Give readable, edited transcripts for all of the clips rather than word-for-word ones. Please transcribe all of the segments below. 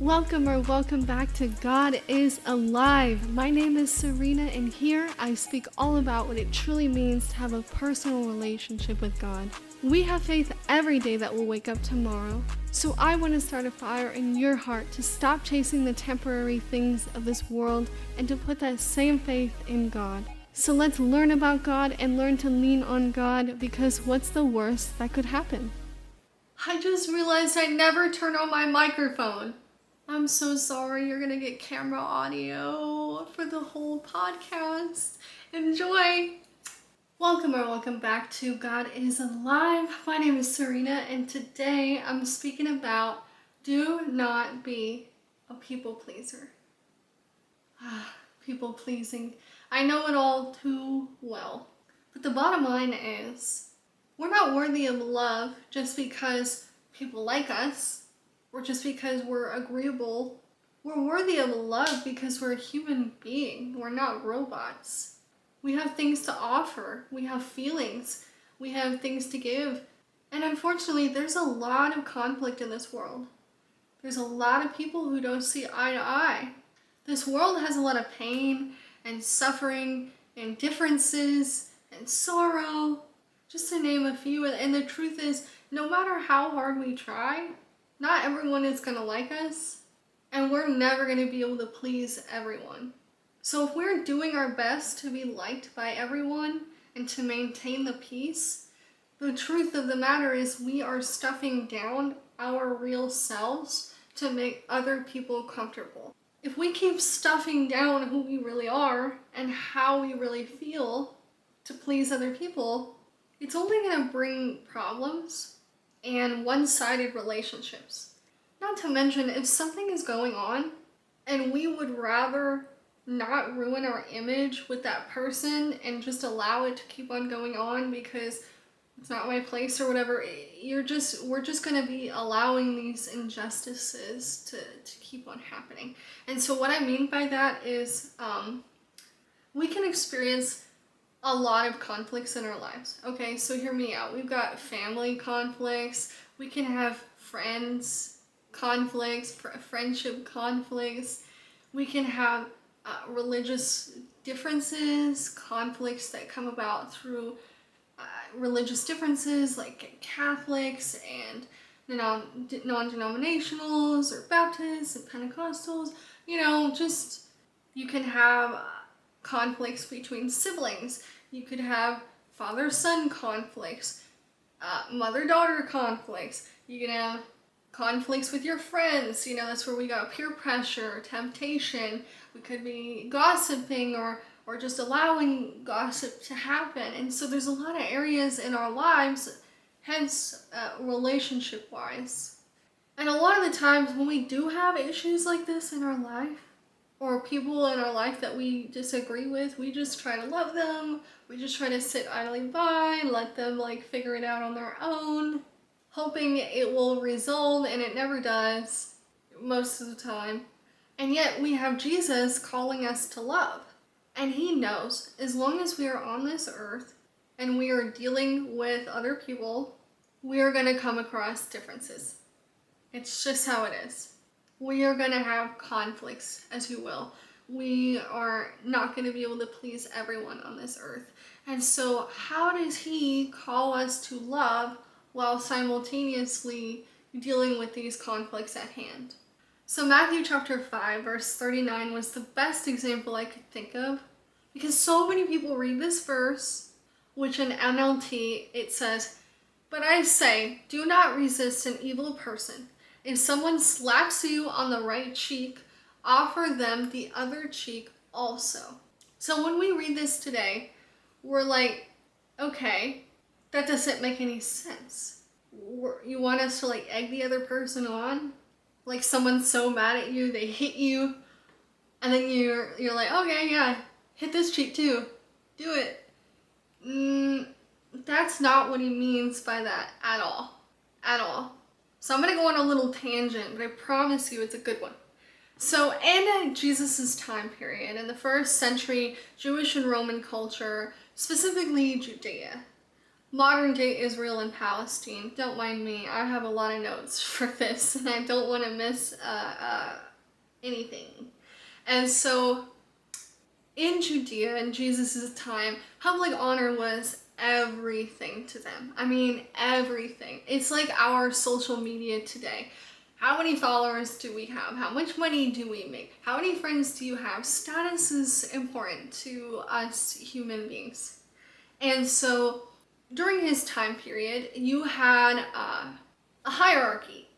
Welcome or welcome back to God is Alive. My name is Serena, and here I speak all about what it truly means to have a personal relationship with God. We have faith every day that we'll wake up tomorrow, so I want to start a fire in your heart to stop chasing the temporary things of this world and to put that same faith in God. So let's learn about God and learn to lean on God, because what's the worst that could happen? I just realized I never turned on my microphone. I'm so sorry. You're gonna get camera audio for the whole podcast. Enjoy! Welcome or welcome back to God is Alive. My name is Serena, and today I'm speaking about do not be a people pleaser. People pleasing. I know it all too well. But the bottom line is, we're not worthy of love just because people like us, or just because we're agreeable. We're worthy of love because we're a human being. We're not robots. We have things to offer. We have feelings. We have things to give. And unfortunately, there's a lot of conflict in this world. There's a lot of people who don't see eye to eye. This world has a lot of pain and suffering and differences and sorrow, just to name a few. And the truth is, no matter how hard we try, not everyone is going to like us, and we're never going to be able to please everyone. So if we're doing our best to be liked by everyone and to maintain the peace, the truth of the matter is we are stuffing down our real selves to make other people comfortable. If we keep stuffing down who we really are and how we really feel to please other people, it's only going to bring problems and one-sided relationships. Not to mention, if something is going on and we would rather not ruin our image with that person and just allow it to keep on going on because it's not my place or whatever, we're just going to be allowing these injustices to keep on happening. And so what I mean by that is we can experience a lot of conflicts in our lives. Okay, so hear me out. We've got family conflicts. We can have friends conflicts, friendship conflicts. We can have religious differences, conflicts that come about through religious differences, like Catholics and non-denominationals or Baptists and Pentecostals. You can have conflicts between siblings. You could have father-son conflicts, mother-daughter conflicts. You can have conflicts with your friends. That's where we got peer pressure, temptation. We could be gossiping or just allowing gossip to happen. And so there's a lot of areas in our lives, hence relationship-wise. And a lot of the times when we do have issues like this in our life, or people in our life that we disagree with, we just try to love them. We just try to sit idly by and let them figure it out on their own, hoping it will resolve, and it never does most of the time. And yet we have Jesus calling us to love. And he knows, as long as we are on this earth and we are dealing with other people, we are going to come across differences. It's just how it is. We are going to have conflicts, as you will. We are not going to be able to please everyone on this earth. And so how does he call us to love while simultaneously dealing with these conflicts at hand? So Matthew chapter 5, verse 39 was the best example I could think of, because so many people read this verse, which in NLT it says, "But I say, do not resist an evil person. If someone slaps you on the right cheek, offer them the other cheek also." So when we read this today, we're like, okay, that doesn't make any sense. You want us to egg the other person on? Like someone's so mad at you, they hit you, and then you're like, okay, yeah, hit this cheek too. Do it. That's not what he means by that at all. At all. So I'm going to go on a little tangent, but I promise you it's a good one. So in Jesus' time period, in the first century Jewish and Roman culture, specifically Judea, modern day Israel and Palestine. Don't mind me. I have a lot of notes for this, and I don't want to miss anything. And so, in Judea in Jesus' time, public honor was everything to them. I mean, everything. It's like our social media today. How many followers do we have? How much money do we make? How many friends do you have? Status is important to us human beings. And so during his time period, you had a hierarchy.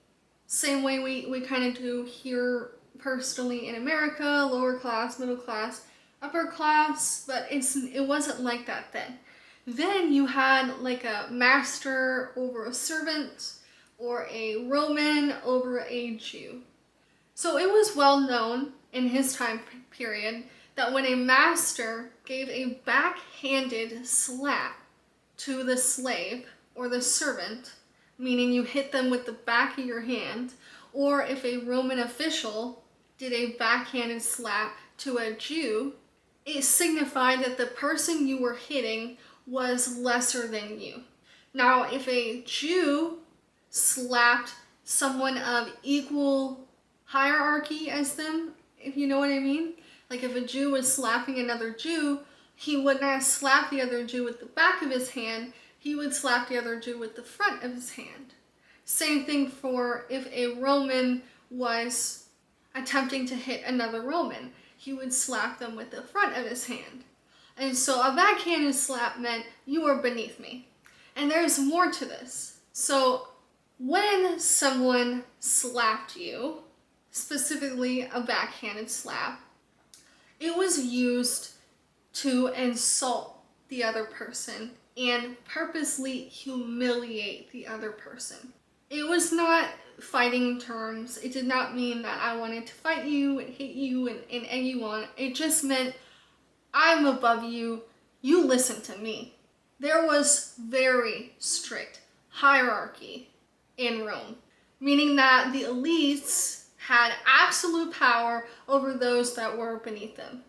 Same way we kind of do here personally in America, lower class, middle class, upper class, but it wasn't like that then. Then you had like a master over a servant or a Roman over a Jew. So it was well known in his time period that when a master gave a backhanded slap to the slave or the servant, meaning you hit them with the back of your hand, or if a Roman official did a backhanded slap to a Jew, it signified that the person you were hitting was lesser than you. Now, if a Jew slapped someone of equal hierarchy as them, if you know what I mean, like if a Jew was slapping another Jew, he would not slap the other Jew with the back of his hand, he would slap the other Jew with the front of his hand. Same thing for if a Roman was attempting to hit another Roman, he would slap them with the front of his hand. And so a backhanded slap meant you were beneath me. And there's more to this. So when someone slapped you, specifically a backhanded slap, it was used to insult the other person and purposely humiliate the other person. It was not fighting terms. It did not mean that I wanted to fight you and hit you and egg you on. It just meant I'm above you. You listen to me. There was very strict hierarchy in Rome, meaning that the elites had absolute power over those that were beneath them.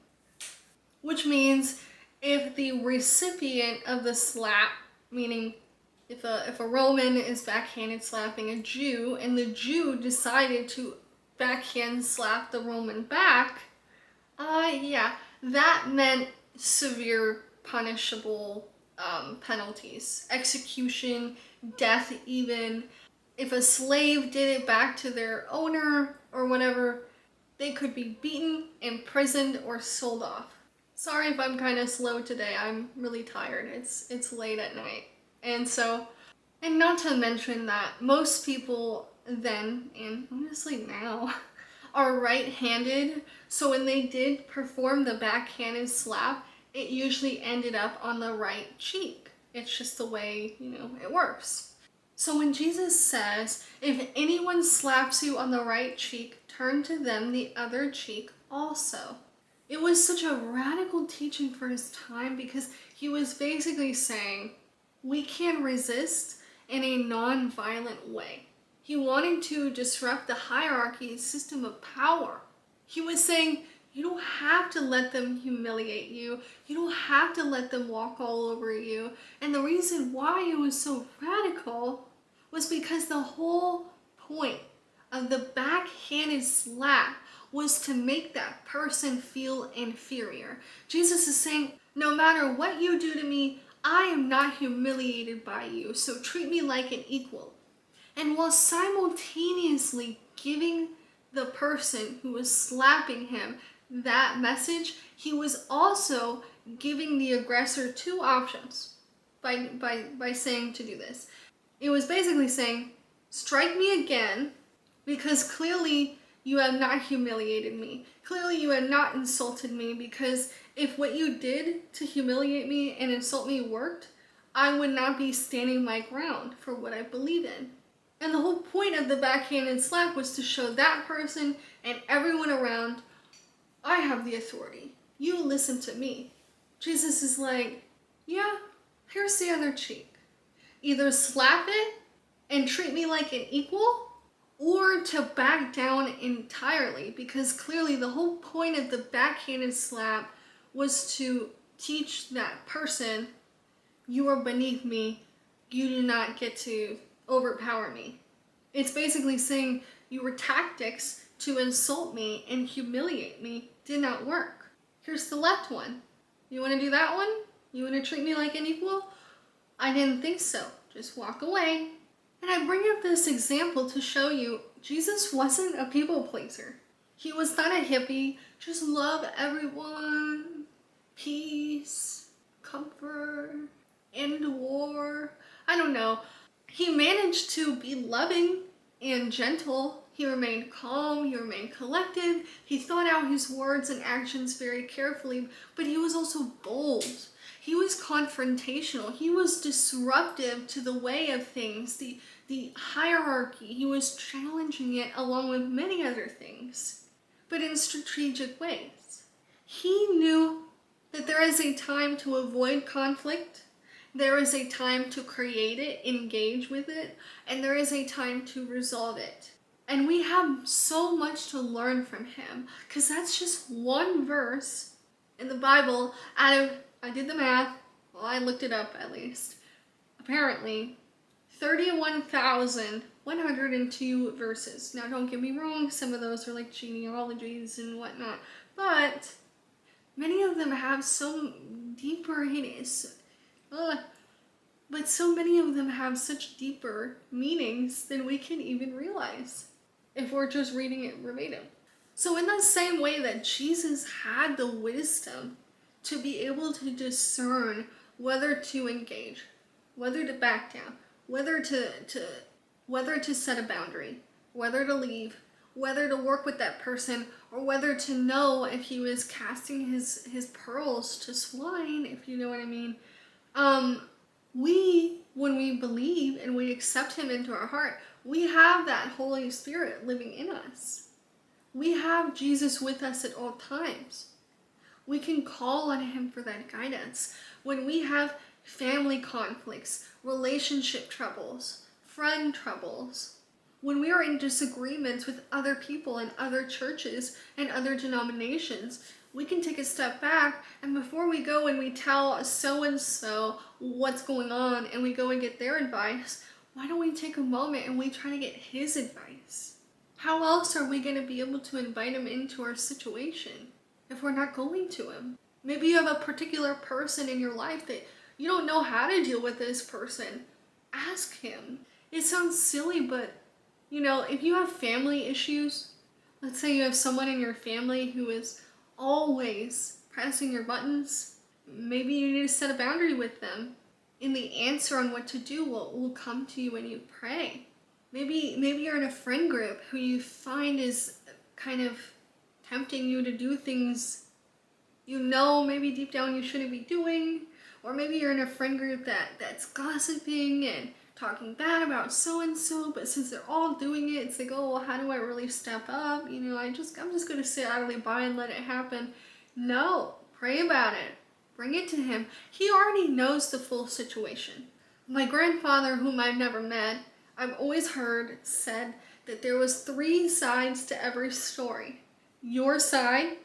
Which means if the recipient of the slap, meaning if a Roman is backhanded slapping a Jew and the Jew decided to backhand slap the Roman back, that meant severe punishable penalties, execution, death even. If a slave did it back to their owner or whatever, they could be beaten, imprisoned, or sold off. Sorry if I'm kind of slow today. I'm really tired. It's late at night. And not to mention that most people then, and honestly now, are right-handed. So when they did perform the backhanded slap, it usually ended up on the right cheek. It's just the way, it works. So when Jesus says, if anyone slaps you on the right cheek, turn to them the other cheek also. It was such a radical teaching for his time because he was basically saying, we can resist in a non-violent way. He wanted to disrupt the hierarchy system of power. He was saying, you don't have to let them humiliate you. You don't have to let them walk all over you. And the reason why it was so radical was because the whole point of the backhanded slap was to make that person feel inferior. Jesus is saying, no matter what you do to me, I am not humiliated by you, so treat me like an equal. And while simultaneously giving the person who was slapping him that message, he was also giving the aggressor two options by saying to do this. It was basically saying, strike me again, because clearly you have not humiliated me. Clearly you have not insulted me, because if what you did to humiliate me and insult me worked, I would not be standing my ground for what I believe in. And the whole point of the backhanded slap was to show that person and everyone around, I have the authority. You listen to me. Jesus is like, yeah, here's the other cheek. Either slap it and treat me like an equal, or to back down entirely, because clearly the whole point of the backhanded slap was to teach that person, you are beneath me, you do not get to overpower me. It's basically saying your tactics to insult me and humiliate me did not work. Here's the left one. You want to do that one? You want to treat me like an equal? I didn't think so. Just walk away. And I bring up this example to show you Jesus wasn't a people pleaser. He was not a hippie. Just love everyone. Peace, comfort, end war. I don't know. He managed to be loving and gentle. He remained calm, he remained collected. He thought out his words and actions very carefully, but he was also bold. He was confrontational. He was disruptive to the way of things, the hierarchy. He was challenging it along with many other things, but in strategic ways. He knew that there is a time to avoid conflict, there is a time to create it, engage with it, and there is a time to resolve it. And we have so much to learn from him, because that's just one verse in the Bible out of, I did the math, well, I looked it up at least, apparently 31,102 verses. Now don't get me wrong, some of those are like genealogies and whatnot, but many of them have so deeper but so many of them have such deeper meanings than we can even realize if we're just reading it verbatim. So in the same way that Jesus had the wisdom to be able to discern whether to engage, whether to back down, whether to set a boundary, whether to leave, whether to work with that person, or whether to know if he was casting his pearls to swine, if you know what I mean. When we believe and we accept him into our heart, we have that Holy Spirit living in us. We have Jesus with us at all times. We can call on him for that guidance. When we have family conflicts, relationship troubles, friend troubles, when we are in disagreements with other people in other churches and other denominations, we can take a step back, and before we go and we tell so-and-so what's going on and we go and get their advice, why don't we take a moment and we try to get his advice? How else are we going to be able to invite him into our situation if we're not going to him? Maybe you have a particular person in your life that you don't know how to deal with this person. Ask him. It sounds silly, but if you have family issues, let's say you have someone in your family who is always pressing your buttons, maybe you need to set a boundary with them. And the answer on what to do will come to you when you pray. Maybe you're in a friend group who you find is kind of tempting you to do things maybe deep down you shouldn't be doing. Or maybe you're in a friend group that's gossiping and talking bad about so-and-so, but since they're all doing it, it's like, oh, well, how do I really step up? I'm just going to sit idly by and let it happen. No, pray about it. Bring it to him. He already knows the full situation. My grandfather, whom I've never met, I've always heard said that there was 3 sides to every story. Your side,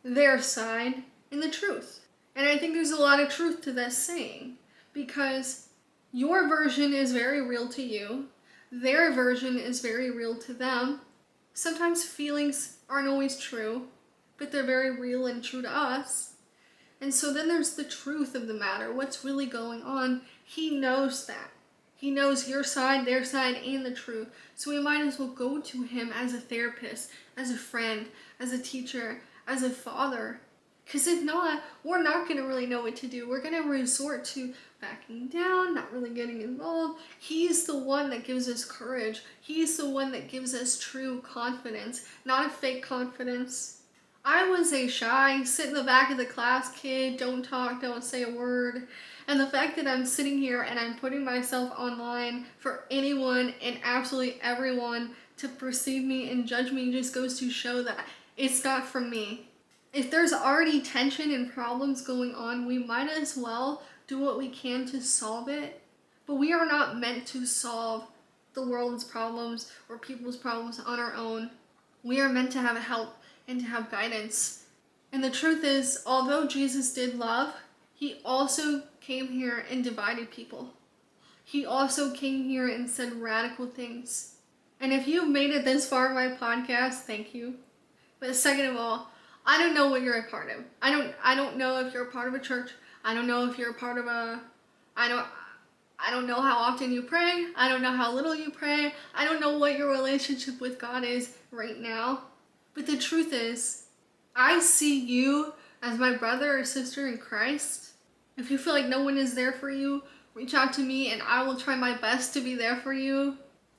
their side, and the truth. And I think there's a lot of truth to that saying, because your version is very real to you. Their version is very real to them. Sometimes feelings aren't always true, but they're very real and true to us. And so then there's the truth of the matter, what's really going on. He knows that. He knows your side, their side, and the truth. So we might as well go to him as a therapist, as a friend, as a teacher, as a father. Because if not, we're not going to really know what to do. We're going to resort to backing down, not really getting involved. He's the one that gives us courage. He's the one that gives us true confidence, not a fake confidence. I was a shy, sit in the back of the class kid, don't talk, don't say a word. And the fact that I'm sitting here and I'm putting myself online for anyone and absolutely everyone to perceive me and judge me just goes to show that it's not from me. If there's already tension and problems going on, we might as well do what we can to solve it. But we are not meant to solve the world's problems or people's problems on our own. We are meant to have help and to have guidance. And the truth is, although Jesus did love, he also came here and divided people. He also came here and said radical things. And if you've made it this far in my podcast, thank you. But second of all, I don't know what you're a part of. I don't know if you're a part of a church. I don't know if you're a part of a I don't know how often you pray. I don't know how little you pray. I don't know what your relationship with God is right now. But the truth is, I see you as my brother or sister in Christ. If you feel like no one is there for you, reach out to me and I will try my best to be there for you.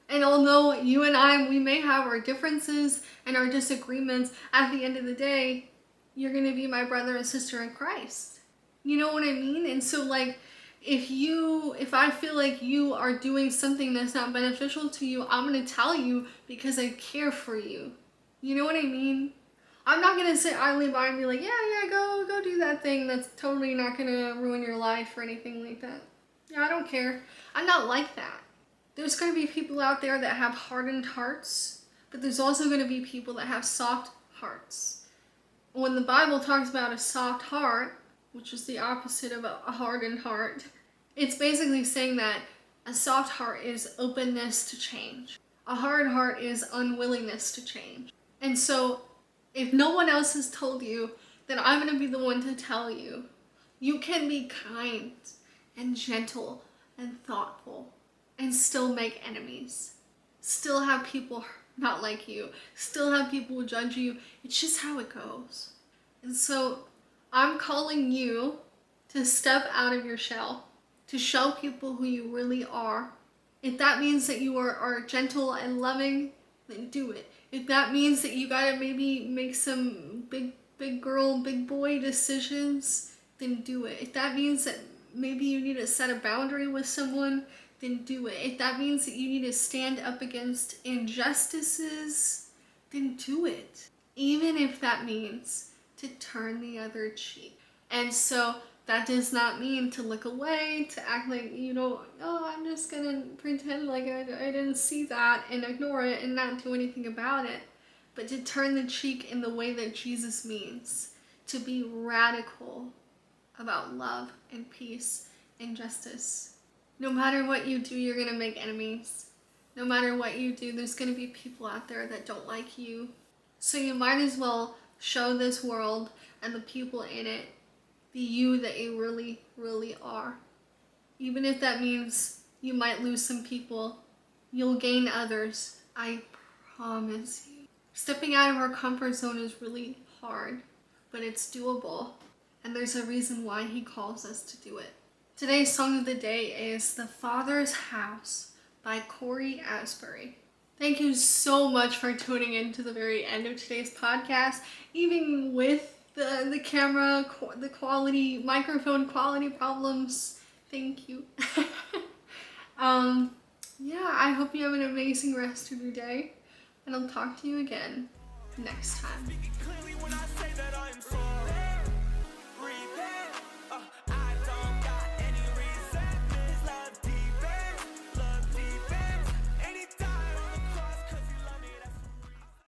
And although you and I, we may have our differences and our disagreements, at the end of the day, you're going to be my brother and sister in Christ. You know what I mean? And so like, if I feel like you are doing something that's not beneficial to you, I'm going to tell you because I care for you. You know what I mean? I'm not going to sit idly by and be like, yeah, go do that thing that's totally not going to ruin your life or anything like that. Yeah, I don't care. I'm not like that. There's going to be people out there that have hardened hearts, but there's also going to be people that have soft hearts. When the Bible talks about a soft heart, which is the opposite of a hardened heart, it's basically saying that a soft heart is openness to change. A hard heart is unwillingness to change. And so, if no one else has told you, then I'm going to be the one to tell you. You can be kind and gentle and thoughtful and still make enemies. Still have people not like you. Still have people judge you. It's just how it goes. And so, I'm calling you to step out of your shell, to show people who you really are. If that means that you are gentle and loving, then do it. If that means that you gotta maybe make some big girl, big boy decisions, then do it. If that means that maybe you need to set a boundary with someone, then do it. If that means that you need to stand up against injustices, then do it. Even if that means to turn the other cheek. And so that does not mean to look away, to act like, I'm just gonna pretend like I didn't see that and ignore it and not do anything about it. But to turn the cheek in the way that Jesus means. To be radical about love and peace and justice. No matter what you do, you're gonna make enemies. No matter what you do, there's gonna be people out there that don't like you. So you might as well show this world and the people in it the you that you really, really are. Even if that means you might lose some people, you'll gain others. I promise you. Stepping out of our comfort zone is really hard, but it's doable. And there's a reason why he calls us to do it. Today's song of the day is The Father's House by Cory Asbury. Thank you so much for tuning in to the very end of today's podcast. Even with the camera, the quality, microphone quality problems, thank you. Yeah, I hope you have an amazing rest of your day, and I'll talk to you again next time.